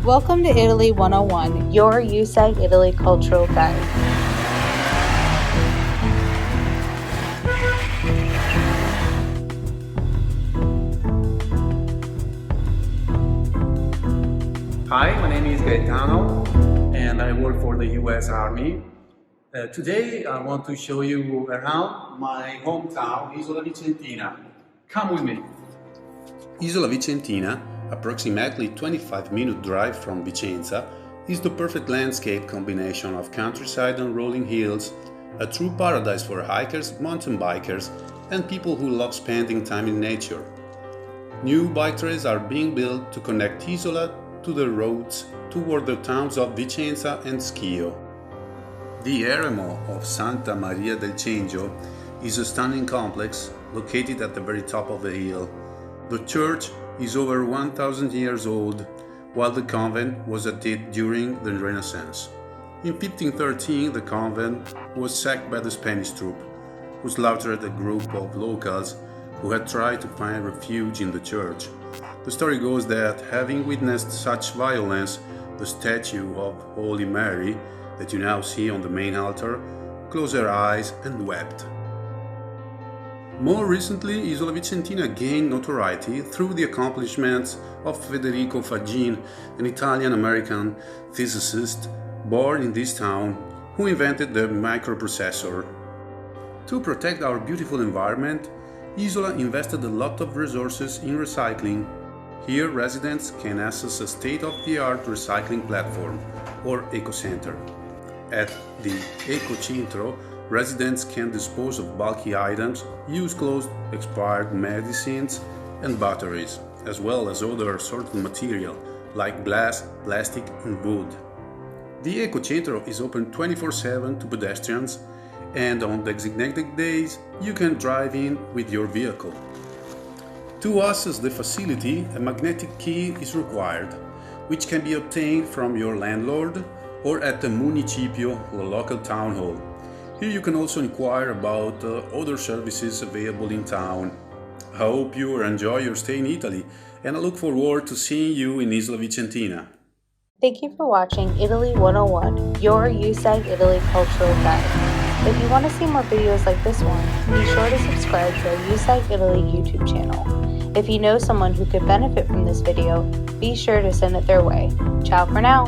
Welcome to Italy 101, your YIGO Italy cultural guide. Hi, my name is Gaetano and I work for the US Army. Today I want to show you around my hometown, Isola Vicentina. Come with me. Isola Vicentina, approximately 25-minute drive from Vicenza, is the perfect landscape combination of countryside and rolling hills, a true paradise for hikers, mountain bikers, and people who love spending time in nature. New bike trails are being built to connect Isola to the roads toward the towns of Vicenza and Schio. The eremo of Santa Maria del Cengio is a stunning complex located at the very top of the hill. The church is over 1,000 years old, while the convent was added during the Renaissance. In 1513, the convent was sacked by the Spanish troop, who slaughtered a group of locals who had tried to find refuge in the church. The story goes that, having witnessed such violence, the statue of Holy Mary, that you now see on the main altar, closed her eyes and wept. More recently, Isola Vicentina gained notoriety through the accomplishments of Federico Faggin, an Italian-American physicist born in this town, who invented the microprocessor. To protect our beautiful environment, Isola invested a lot of resources in recycling. Here, residents can access a state-of-the-art recycling platform, or eco-center. At the Ecocentro, residents can dispose of bulky items, used clothes, expired medicines, and batteries, as well as other assorted material like glass, plastic, and wood. The Ecocentro is open 24/7 to pedestrians, and on designated days you can drive in with your vehicle. To access the facility, a magnetic key is required, which can be obtained from your landlord or at the Municipio, the local town hall. Here you can also inquire about other services available in town. I hope you enjoy your stay in Italy, and I look forward to seeing you in Isola Vicentina. Thank you for watching Italy 101, your YIGO Italy cultural guide. If you want to see more videos like this one, be sure to subscribe to our YIGO Italy YouTube channel. If you know someone who could benefit from this video, be sure to send it their way. Ciao for now!